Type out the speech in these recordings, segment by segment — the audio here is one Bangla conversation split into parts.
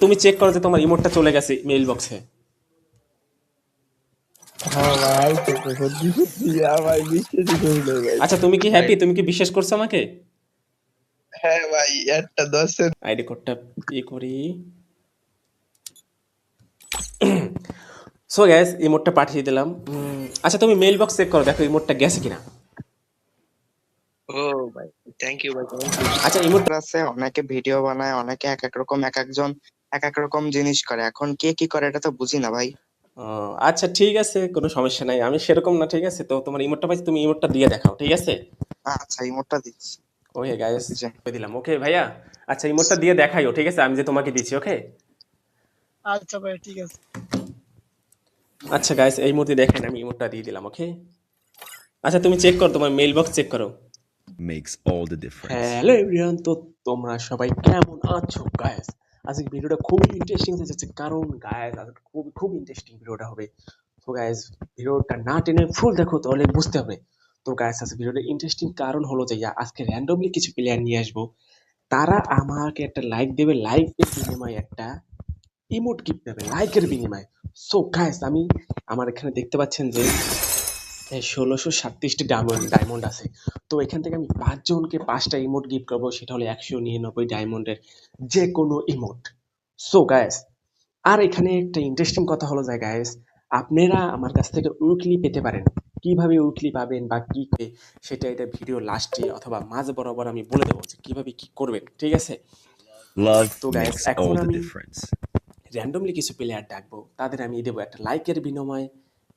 তুমি চেক করো যে তোমার ইমোটটা চলে গেছে মেইল বক্সে। হ্যাঁ ভাই তো সত্যি সত্যি ভাই বিশ্বাসই করি নাই ভাই। আচ্ছা তুমি কি ভাই হ্যাপি? তুমি কি বিশ্বাস করছো আমাকে? হ্যাঁ ভাই একটা 10 আইডি কোডটা করি। সো গ্যাস ইমোটটা পাঠিয়ে দিলাম। আচ্ছা তুমি মেইল বক্স চেক করো, দেখো ইমোটটা গেছে কিনা। ও ভাই থ্যাংক ইউ ভাই থ্যাংক ইউ। আচ্ছা ইমোট আছে অনেকে ভিডিও বানায়, অনেকে এক এক রকম, এক একজন এক এক রকম জিনিস করে। এখন কে কি করে এটা তো বুঝি না ভাই। আচ্ছা ঠিক আছে, কোনো সমস্যা নাই, আমি সেরকম না। ঠিক আছে, তো তোমার ইমোটটা পাইছি, তুমি ইমোটটা দিয়ে দেখাও। ঠিক আছে, আচ্ছা ইমোটটা দিচ্ছি। ওকে গাইস এই যে, দিলাম। ওকে ভাইয়া, আচ্ছা ইমোটটা দিয়ে দেখাইও। ঠিক আছে, আমি যে তোমাকে দিচ্ছি। ওকে আচ্ছা ভাই ঠিক আছে। আচ্ছা গাইস এই মুহূর্তে দেখেন আমি ইমোটটা দিয়ে দিলাম। ওকে আচ্ছা তুমি চেক করো, তোমার মেইল বক্স চেক করো। makes all the difference. Hello everyone, তো তোমরা সবাই কেমন আছো গাইস? আজকে ভিডিওটা খুবই ইন্টারেস্টিং হতে যাচ্ছে, কারণ গাইস আজকে খুব ইন্টারেস্টিং ভিডিওটা হবে। তো গাইস ভিডিওটা না টেনে ফুল দেখো, তাহলে বুঝতে হবে। তো গাইস আজকে ভিডিওটা ইন্টারেস্টিং কারণ হলো যে আজকে র্যান্ডমলি কিছু প্লেয়ার নিয়ে আসবো, তারা আমাকে একটা লাইক দেবে, লাইকের বিনিময়ে একটা ইমোট গিফট দেবে, লাইকের বিনিময়ে। সো গাইস আমি আমার এখানে দেখতে পাচ্ছেন যে 1637টি ডায়মন্ড আছে। তো এখান থেকে আমি 5 জনকে 5টা ইমোট গিফট করবো, সেটা হলো 199 ডায়মন্ডের যে কোনো ইমোট। সো গাইস আর এখানে একটা ইন্টারেস্টিং কথা হলো যে গাইস আপনারা আমার কাছ থেকে উইকলি পেতে পারেন। কিভাবে উইকলি পাবেন বা কি করে, সেটা এটা ভিডিও লাস্টে অথবা মাঝ বরাবর আমি বলে দেবো যে কিভাবে কি করবেন। ঠিক আছে, Love তো গাইস makes এখন all the আমি difference. র্যান্ডমলি কিছু প্লেয়ার ডাকবো, তাদের আমি দেবো একটা লাইকের বিনিময়ে,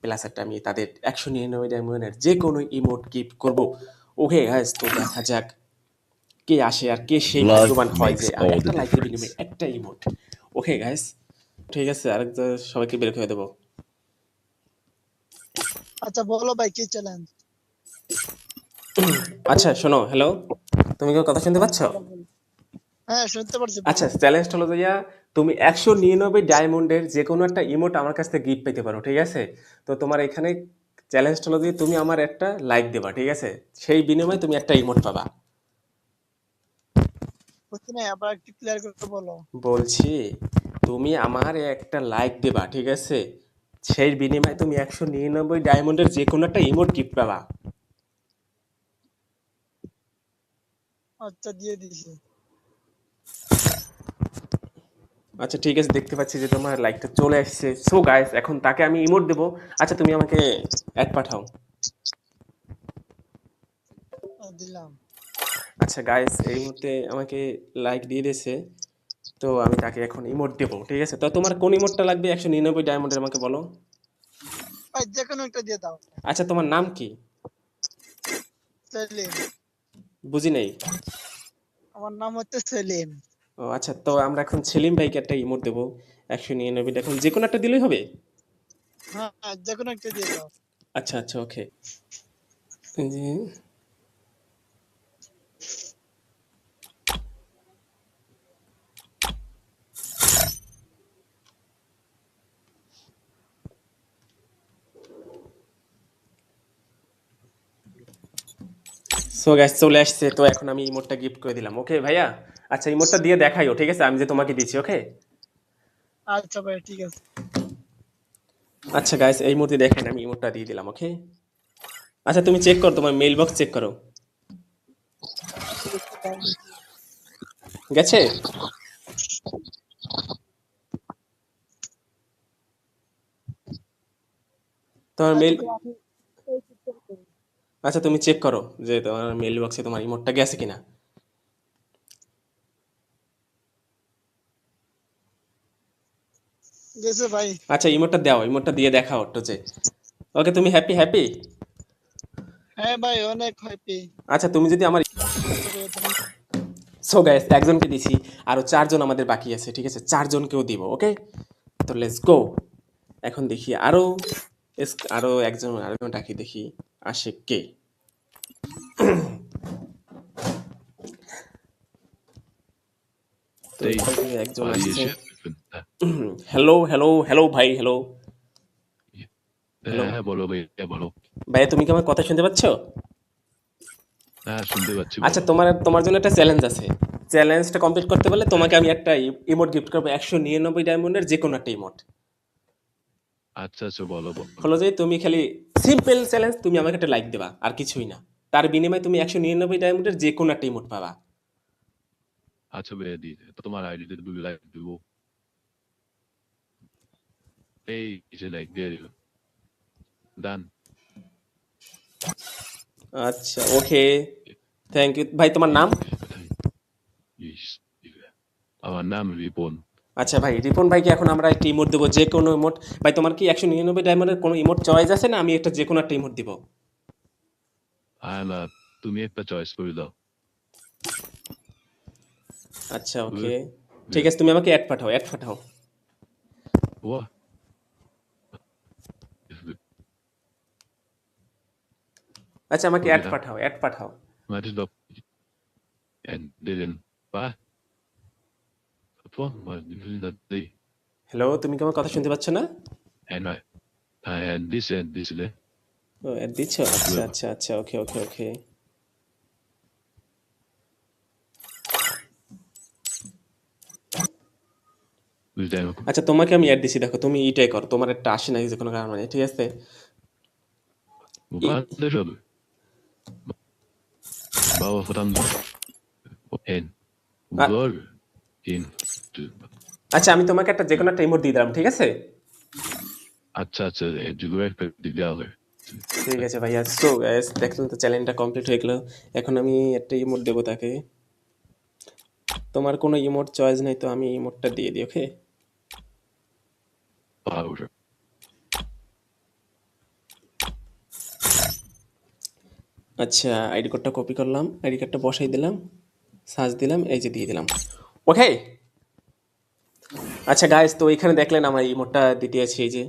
প্লাস একটা আমি তাদের 199 ডায়মন্ডের যে কোনো ইমোট গিফট করব। ওকে গাইস, তো দেখা যাক কে আসে আর কে সেই Love ভাগ্যবান হয় যে makes all একটা the লাইকের difference. বিনিময়ে একটা ইমোট। ওকে গাইস ঠিক আছে, আরেকটা সবাইকে বের করে দেবো। আচ্ছা বলো ভাই কি চ্যালেঞ্জ? আচ্ছা শোনো, হ্যালো, তুমি কি কথা শুনতে পাচ্ছ? বলো বলো। হ্যাঁ শুনতে পারছি আচ্ছা বলো। চ্যালেঞ্জটা হলো যে তুমি 199 ডায়মন্ডের যে কোনো একটা ইমোট আমার কাছ থেকে গিফট পেতে পারো। ঠিক আছে, তো তোমার এখানে চ্যালেঞ্জটা হলো যে তুমি আমার একটা লাইক দেবা। ঠিক আছে, সেই বিনিময়ে তুমি একটা ইমোট পাবা। বুঝছি না, আবার একটু ক্লিয়ার করে বলো। বলছি তুমি আমার একটা লাইক দেবা। ঠিক আছে, সেই বিনিময়ে তুমি 199 ডায়মন্ডের যে কোনো একটা ইমোট গিফট পাবা। আচ্ছা দিয়ে দিছি। আচ্ছা ঠিক আছে, দেখতে পাচ্ছি যে তোমার লাইকটা চলে আসছে। সো গাইস এখন তাকে আমি ইমোট দেবো। আচ্ছা তুমি আমাকে অ্যাড পাঠাও। দিলাম। আচ্ছা গাইস এই মুহূর্তে আমাকে লাইক দিয়ে দিয়েছে, তো আমি তাকে এখন ইমোট দেবো। ঠিক আছে, তো তোমার কোন ইমোটটা লাগবে 199 ডায়মন্ডের আমাকে বলো। ভাই যে কোনো একটা দিয়ে দাও। আচ্ছা তোমার নাম কি? সেলিম। বুঝি নাই। আমার নাম হচ্ছে সেলিম। ও আচ্ছা, তো আমরা এখন সেলিম ভাইকে একটা ইমোট দেবো 199। এখন যে কোনো একটা দিলেই হবে। হ্যাঁ যে কোনো একটা দিয়ে দাও। আচ্ছা আচ্ছা ওকে। সো গাইস চলে আসছে, তো এখন আমি ইমোটটা গিফট করে দিলাম। ওকে ভাইয়া, আচ্ছা ইমোটটা দিয়ে দেখাইও। ঠিক আছে, আমি যে তোমাকে দিচ্ছি। ওকে আচ্ছা ভাই ঠিক আছে। আচ্ছা গাইস এই মুহূর্তে দেখেন আমি ইমোটটা দিয়ে দিলাম। ওকে আচ্ছা তুমি চেক করো, তোমার মেইল বক্স চেক করো, গেছে? তোমার আচ্ছা মেইল, ভাই আমি এই system করি। আচ্ছা তুমি চেক করো যে তোমার মেইল বক্সে তোমার ইমোটটা গেছে কিনা। গেছে ভাই। আচ্ছা ইমোটটা দাও, ইমোটটা দিয়ে দেখাও একটু যে। ওকে তুমি হ্যাপি হ্যাপি? হ্যাঁ ভাই অনেক হ্যাপি। আচ্ছা তুমি যদি আমার, সো গাইস একজনকে দিছি, আরো 4 জন আমাদের বাকি আছে। ঠিক আছে, 4 জনকেও দিব। ওকে তো লেটস গো। এখন দেখি আরো আরেকজন ডাকি, দেখি আসে কে। তো এই এখান থেকে একজন বাড়ি আসছে। এসে হ্যালো হ্যালো হ্যালো ভাই, হ্যালো হ্যালো হ্যাঁ হ্যাঁ বলো ভাই বলো। ভাইয়া, তুমি কি আমার কথা শুনতে পাচ্ছ? হ্যাঁ শুনতে পাচ্ছি আচ্ছা বলো। তোমার তোমার জন্য একটা চ্যালেঞ্জ আছে। চ্যালেঞ্জটা কমপ্লিট করতে পারলে তোমাকে আমি একটা ইমোট গিফট করবো 199 ডায়মন্ডের যে কোনো একটা ইমোট। আচ্ছা আচ্ছা বলো বলো। হলো যে তুমি খালি সিম্পল চ্যালেঞ্জ, তুমি আমাকে একটা লাইক দেবা আর কিছুই না, তার বিনিময়ে তুমি 199 ডায়মন্ডের যে কোনো একটা ইমোট পাবা। আচ্ছা ভাইয়া দিয়ে দে। তো তোমার আইডিতে 2 লাইক দিব। এই যে লাইক দিয়ে দিল। ডান। আচ্ছা ওকে, থ্যাংক ইউ ভাই। তোমার নাম? আমার নাম রিপন। আচ্ছা ভাই, রিপন ভাইকে এখন আমরা একটা ইমোট দেবো, যে কোনো ইমোট। ভাই তোমার কি 199 ডায়মন্ডের কোনো ইমোট চয়েস আছে, না আমি একটা যে কোনো একটা ইমোট দিব? না তুমি একটা চয়েস করে দাও। আচ্ছা ওকে ঠিক আছে, তুমি আমাকে অ্যাড পাঠাও, অ্যাড পাঠাও। ও আচ্ছা আমাকে অ্যাড পাঠাও, অ্যাড পাঠাও। Warte doch. Was? Mal, die will das nicht. Hello, তুমি কি আমার কথা শুনতে পাচ্ছ না? Nein. This, ne? ও অ্যাড দিচ্ছ? আচ্ছা আচ্ছা আচ্ছা, ওকে ওকে ওকে। আচ্ছা তোমাকে আমি অ্যাড দিছি, দেখো তুমি এটাই করো, তোমার একটা আসে না যে কোনো কারণে, ঠিক আছে? Warte schon. Bauer verdammt. Hin. Burger. Hin. আচ্ছা আমি তোমাকে একটা যে কোনো একটা ইমোট দিয়ে দিলাম, ঠিক আছে? আচ্ছা du wirst die Jahre. ঠিক আছে ভাইয়া। সো গাইস দেখলেন তো, চ্যালেঞ্জটা কমপ্লিট হয়ে গেল। এখন আমি একটা ইমোট দেবো তাকে। তোমার কোনো ইমোট চয়েস নাই তো আমি ইমোটটা দিয়ে দিই, ওকে? Bauer. আচ্ছা আইডি কার্ডটা কপি করলাম, আইডি কার্ডটা বসাই দিলাম, সার্চ দিলাম, এই যে দিয়ে দিলাম, ওকে। আচ্ছা গাইস, তো এখানে দেখলেন আমার ইমোটটা দিতে আছে, এই যে।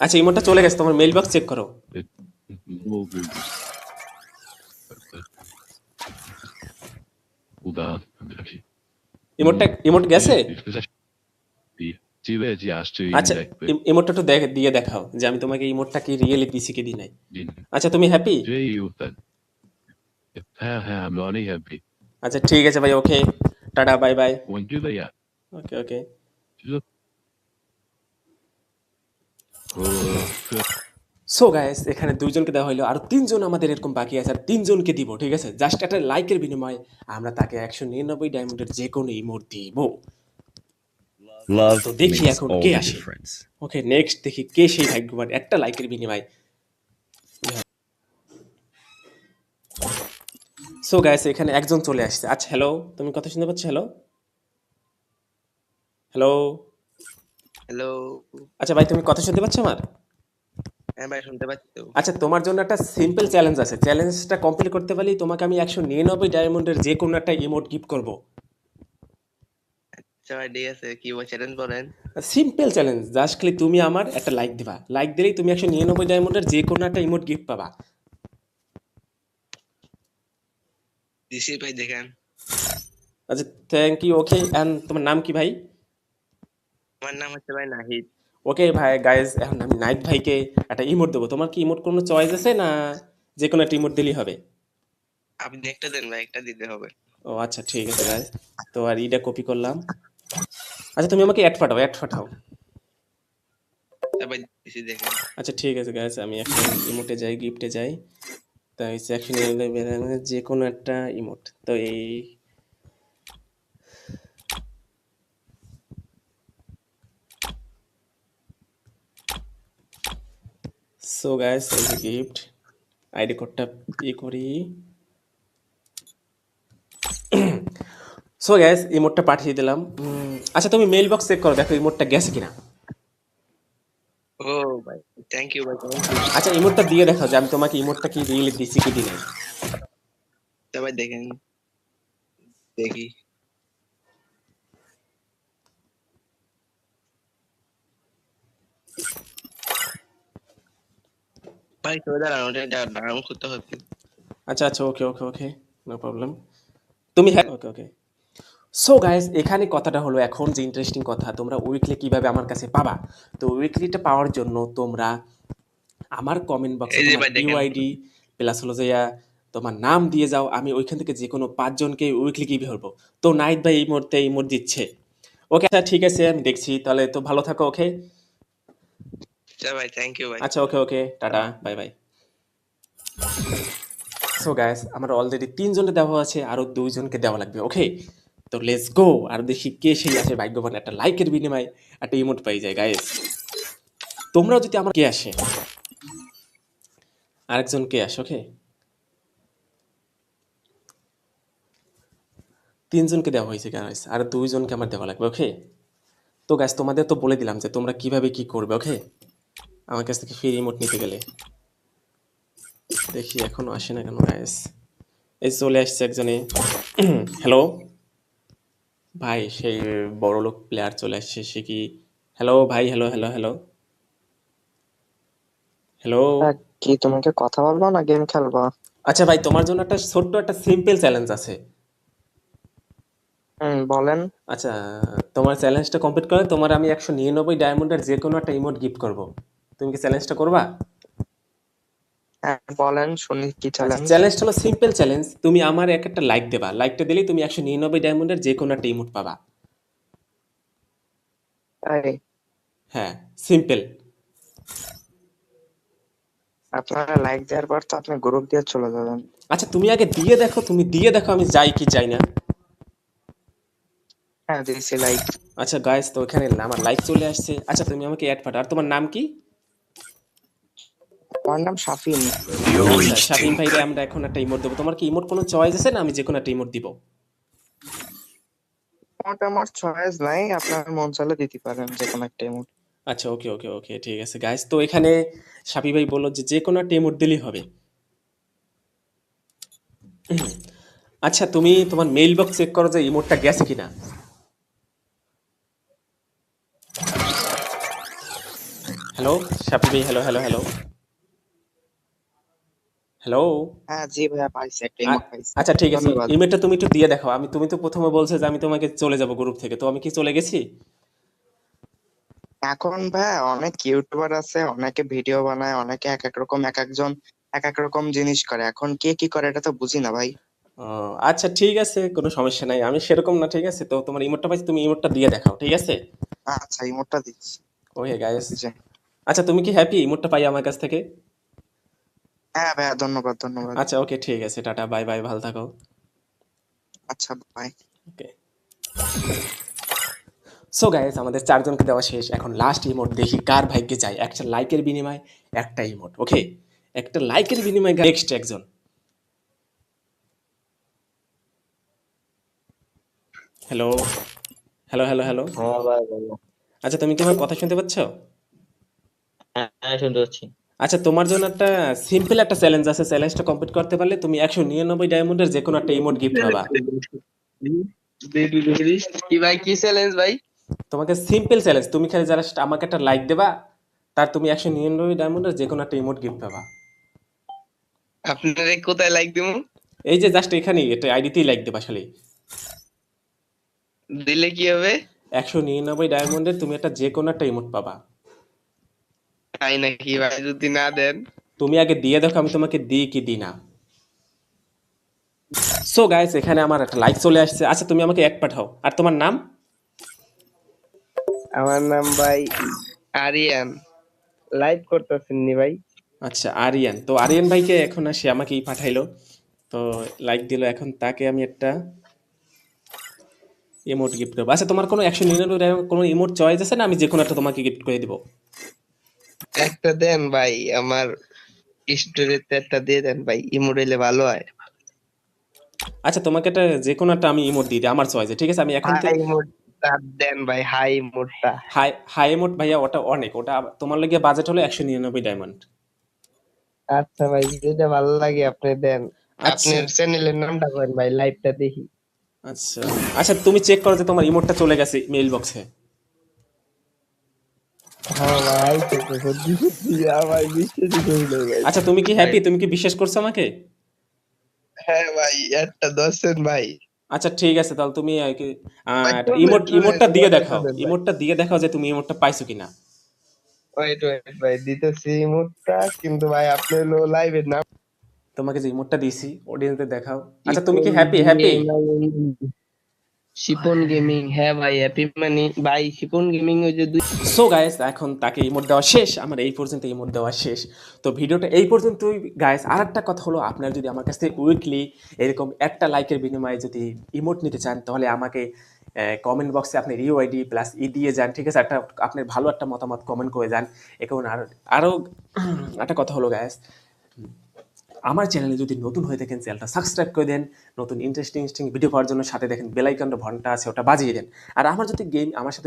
আচ্ছা ইমোটটা চলে গেছে, তোমার মেইল বক্স চেক করো। ইমোট গেছে? আচ্ছা ইমোটটা একটু দিয়ে দেখাও যে আমি তোমাকে ইমোটটা কি রিয়েলি দিছি কি দিই নাই। আচ্ছা তুমি হ্যাপি? হ্যাঁ I'm not happy. আচ্ছা ঠিক আছে ভাই, ওকে, tata, bye by. Okay okay. So guys এখানে দুইজনকে দেওয়া হইলো, আর তিনজন আমাদের এরকম বাকি আছে, আর তিনজনকে দিব, ঠিক আছে? জাস্ট একটা লাইকের বিনিময়ে আমরা তাকে 199 ডায়মন্ডের যে কোনো ইমোট দিব। Love তো দেখি makes এখন all কে the আসে। difference. ওকে নেক্সট দেখি কে সেই ভাগ্যবান, একটা লাইকের বিনিময়ে। সো গাইস এখানে একজন চলে আসছে। আচ্ছা হ্যালো, তুমি কথা শুনতে পাচ্ছ? Hello hello. হ্যালো। আচ্ছা ভাই তুমি কথা শুনতে পাচ্ছ আমার? হ্যাঁ ভাই শুনতে পাচ্ছি তো। আচ্ছা তোমার জন্য একটা সিম্পল চ্যালেঞ্জ আছে, চ্যালেঞ্জটা কমপ্লিট করতে পারলেই তোমাকে আমি 199 ডায়মন্ডের যে কোনো একটা ইমোট গিফট করব। আচ্ছা ভাই ঠিক আছে, কি চ্যালেঞ্জ বলেন? সিম্পল চ্যালেঞ্জ, জাস্ট খালি তুমি আমার একটা লাইক দিবা, লাইক দিলেই তুমি 199 ডায়মন্ডের যে কোনো একটা ইমোট গিফট পাবা। দিছি ভাই, দেখেন। আচ্ছা থ্যাংক ইউ, ওকে। এন্ড তোমার নাম কি ভাই? আমার নাম হচ্ছে ভাই নাহিদ। ওকে ভাই গাইজ, এখন আমি নাইট ভাইকে একটা ইমোট দেবো। তোমার কি ইমোট কোনো চয়েস আছে, না যে কোনো একটা ইমোট দিলেই হবে? আপনি একটা দেন ভাই, একটা দিতে হবে। ও আচ্ছা ঠিক আছে গাইজ, তো আর ইটা কপি করলাম। আচ্ছা তুমি আমাকে অ্যাড পাঠাও, অ্যাড পাঠাও। ভাই দিছি, দেখেন। আচ্ছা ঠিক আছে গাইজ, আমি এখন ইমোটে যাই, গিফটে যাই। তাই সেকশন যে কোনো একটা ইমোট, তো এই সো গাইজ এই যে গিফট, আইডি কোডটা করি। সো গাইজ ইমোটটা পাঠিয়ে দিলাম। আচ্ছা তুমি মেইল বক্স চেক করো, দেখো ইমোটটা গেছে কিনা। ও ভাই থ্যাংক ইউ ভাই। আচ্ছা ইমোটটা দিয়ে দেখাও যে আমি তোমাকে ইমোটটা কি রিয়েলি দিছি কি দিই নাই। ভাই দেখেন, দেখি। ভাই চলে দাঁড়ান, ওটা ডাউন করতে হবে। আচ্ছা আচ্ছা ওকে ওকে ওকে, নো প্রবলেম। তুমি হ্যাঁ ওকে ওকে। সো গাইজ এখানে কথাটা হলো এখন যে ইন্টারেস্টিং কথা, তোমরা উইকলি কিভাবে আমার কাছে পাবা। তো উইকলিটা পাওয়ার জন্য তোমরা আমার কমেন্ট বক্সে এই যে তোমার ভাই দেখেন। ইউআইডি প্লাস হলো যে তোমার নাম দিয়ে যাও, আমি ওইখান থেকে যে কোনো 5 জনকে উইকলি গিফট করব। তো নাহিদ ভাই এই মুহূর্তে ইমোট দিচ্ছে। ওকে, আচ্ছা ঠিক আছে, আমি দেখছি। তাহলে তো ভালো থাকো, ওকে? আচ্ছা ভাই, থ্যাংক ইউ ভাই। আচ্ছা, okay, tata, bye bye. So guys, আমার অলরেডি 3 জনকে দেওয়া আছে, আরো 2 জনকে দেওয়া লাগবে, ওকে? তো লেটস গো, আর দেখি কে সেই আছে ভাগ্যবান একটা লাইকের বিনিময়ে একটা ইমোট পাই যায় গাইস। তোমরাও যদি আমার কে আসে, আরেকজন কে আসে, ওকে? 3 জনকে দেওয়া হয়েছে গাইস, আর 2 জনকে আমার দেওয়া লাগবে, ওকে? তো গাইস, তোমাদের তো বলে দিলাম যে তোমরা কিভাবে কি করবে, ওকে? আমার কাছ থেকে ফ্রি ইমোট নিতে গেলে। দেখি এখনো আসে না কেন গাইস। এই চলে আসছে একজনে। হ্যালো ভাই, সেই বড় লোক প্লেয়ার চলে আসছে। সে কি? হ্যালো ভাই, হ্যালো হ্যালো হ্যালো হ্যালো। কি তোমাকে কথা বলবো না গেম খেলবো? আচ্ছা ভাই, তোমার জন্য একটা ছোট্ট একটা সিম্পল চ্যালেঞ্জ আছে। বলেন। আচ্ছা, তোমার চ্যালেঞ্জটা কমপ্লিট করে তোমার আমি 199 ডায়মন্ডের যে কোনো একটা ইমোট গিফট করব। তুমি কি চ্যালেঞ্জটা করবা? হ্যাঁ বলেন, শুনি কি আচ্ছা, চ্যালেঞ্জ? চ্যালেঞ্জটা হলো সিম্পল চ্যালেঞ্জ। তুমি আমার একটা লাইক দেবা, লাইকটা দিলেই তুমি 199 ডায়মন্ডের যে কোনো একটা ইমোট পাবা। হ্যাঁ, সিম্পল। আপনারা লাইক দেওয়ার পর তো আপনি গ্রুপ দিয়ে চলে যাবেন। আচ্ছা, তুমি আগে দিয়ে দেখো, তুমি দিয়ে দেখো আমি যাই কি যাই না। হ্যাঁ দিয়েছি লাইক। আচ্ছা গাইস, তো এখানে আমার লাইক চলে আসছে। আচ্ছা, তুমি আমাকে অ্যাড পাঠাও। আর তোমার নাম কি? আমার নাম শাফিন। আচ্ছা, শাফিন ভাইরে আমরা এখন একটা ইমোট দেবো। তোমার কি ইমোট কোনো চয়েস আছে না আমি যে কোনো একটা ইমোট দিব? আমার চয়েস নাই, আপনার মন চাইলে দিতে পারেন যে কোনো একটা ইমোট। আচ্ছা, ওকে, ঠিক আছে গাইস। তো এখানে শাফি ভাই বললো যে যে কোনো একটা ইমোট দিলেই হবে। আচ্ছা, তুমি তোমার মেইল বক্স চেক করো যে ইমোটটা গেছে কিনা। হ্যালো শাফি ভাই, হ্যালো হ্যালো হ্যালো হ্যালো। হ্যাঁ জি ভাইয়া, পাইছি একটা ইমোট পাইছি। আচ্ছা ঠিক আছে, ধন্যবাদ। ইমেলটা তুমি একটু দিয়ে দেখো। তুমি তো প্রথমে বলছো যে আমি তোমাকে চলে যাব গ্রুপ থেকে, তো আমি কি চলে গেছি? এখন ভাইয়া অনেক ইউটিউবার আছে, অনেকে ভিডিও বানায়, অনেকে এক এক রকম, এক একজন এক এক রকম জিনিস করে। এখন কে কি করে এটা তো বুঝি না ভাই। ও, আচ্ছা ঠিক আছে, কোনো সমস্যা নাই, আমি সেরকম না, ঠিক আছে? তো তোমার ইমোটটা পাইছি, তুমি ইমোটটা দিয়ে দেখাও, ঠিক আছে? আচ্ছা ইমোটটা দিচ্ছি। Okay guys. এই যে। আচ্ছা, তুমি কি হ্যাপি ইমোটটা পাই আমার কাছ থেকে? হ্যাঁ ভাইয়া, ধন্যবাদ ধন্যবাদ। আচ্ছা ওকে, ঠিক আছে, টাটা, বাই বাই, ভালো থাকো। আচ্ছা বাই। ওকে। সো গাইস, আমাদের 4 জনকে দেওয়া শেষ। এখন লাস্ট ইমোট, দেখি কার ভাগ্যে যায় একটা লাইকের বিনিময়ে একটা ইমোট, ওকে? একটা লাইকের বিনিময়ে নেক্সট একজন। Hello hello hello hello. হ্যাঁ ভাই বলো। আচ্ছা, তুমি কি আমার কথা শুনতে পাচ্ছ? হ্যাঁ শুনতে পাচ্ছি। আচ্ছা, তোমার জন্য একটা সিম্পল একটা চ্যালেঞ্জ আছে। চ্যালেঞ্জটা কমপ্লিট করতে পারলে তুমি 199 ডায়মন্ডের যে কোনো একটা ইমোট গিফট পাবা। কি ভাই, কি চ্যালেঞ্জ ভাই? তোমাকে সিম্পল চ্যালেঞ্জ, তুমি খালি জাস্ট আমাকে একটা লাইক দেবা, তার তুমি 199 ডায়মন্ডের যে কোনো একটা ইমোট গিফট পাবা। আপনারে কোথায় লাইক দিমু? এই যে জাস্ট এখানেই, এটা আইডিতেই লাইক দেবা আসলে। দিলে কি হবে? 199 ডায়মন্ডের তুমি একটা যে কোনো একটা ইমোট পাবা। তাই নাকি ভাই? যদি না দেন? তুমি আগে দিয়ে দেখো আমি তোমাকে দিই কি দিই না। সো গাইস, এখানে আমার একটা লাইক চলে আসছে। আচ্ছা, তুমি আমাকে এক পাঠাও। আর তোমার নাম? আমার নাম ভাই আরিয়ান। লাইভ করতেছেন নি ভাই? আচ্ছা, আরিয়ান। তো আরিয়ান ভাইকে এখন সে আমাকেই পাঠাইলো, তো লাইক দিল। এখন তাকে আমি একটা ইমোট গিফট করবো। আচ্ছা, তোমার কোনো 199 কোনো ইমোট চয়েস আছে না আমি যে কোনো একটা তোমাকে গিফট করে দিব? একটা দেন ভাই, আমার স্টোরিতে একটা দিয়ে দেন ভাই, ইমোডেলে ভালো হয়। আচ্ছা, তোমাকে একটা যে কোনো একটা আমি ইমোট দিয়ে দিই আমার চয়েসে, ঠিক আছে? আমি এখন হাই ইমোটটা দেন ভাই, হাই ইমোটটা। হাই হাই ইমোট ভাইয়া, ওটা অনেক, ওটা তোমার লাগে বাজেট হলো 199 ডায়মন্ড। আচ্ছা ভাই, যেটা ভালো লাগে আপনি দেন। আচ্ছা আপনার চ্যানেলের নামটা করেন ভাই, লাইভটা দেখি। আচ্ছা আচ্ছা, তুমি চেক করো যে তোমার ইমোটটা চলে গেছে মেইল বক্সে। হ্যাঁ ভাই তো সত্যি সত্যি ভাই বিশ্বাসই করি নাই ভাই। আচ্ছা, তুমি কি হ্যাপি? তুমি কি বিশ্বাস করছো আমাকে? হ্যাঁ ভাই, একটা দশেন ভাই। আচ্ছা ঠিক আছে, তাহলে তুমি ভাই, ইমোটটা দিয়ে চলে দেখাও, দেন ভাই। ইমোটটা দিয়ে দেখাও যে তুমি ইমোটটা পাইছো কিনা। ওয়েট ওয়েট ভাই, দিতেছি ইমোটটা, কিন্তু ভাই আপনি লাইভের নাম তোমাকে যে ইমোটটা দিয়েছি অডিয়েন্সদের দেখাও। আচ্ছা তুমি কি হ্যাপি? হ্যাপি? শিপন গেমিং, হ্যাঁ ভাই হ্যাপি মানে ভাই শিপন গেমিং ওই যে সো গাইস এখন তাকে ইমোট দেওয়া শেষ, আমার এই পর্যন্ত ইমোট দেওয়া শেষ। তো ভিডিওটা এই পর্যন্তই গাইস। আর একটা কথা হলো, আপনারা যদি আমার কাছ থেকে উইকলি এরকম একটা লাইকের বিনিময়ে যদি ইমোট নিতে চান তাহলে আমাকে কমেন্ট বক্সে আপনার ইউআইডি প্লাস ই দিয়ে যান, ঠিক আছে? একটা আপনার ভালো একটা মতামত কমেন্ট করে যান। এখন আরও একটা কথা হলো গাইস, আমার চ্যানেলে যদি নতুন হয়ে থাকেন চ্যানেলটা সাবস্ক্রাইব করে দেন, নতুন ইন্টারেস্টিং ভিডিও পাওয়ার জন্য সাথে দেখেন বেল আইকনটা ঘন্টা আছে ওটা বাজিয়ে দেন। আর আমার যদি গেম আমার সাথে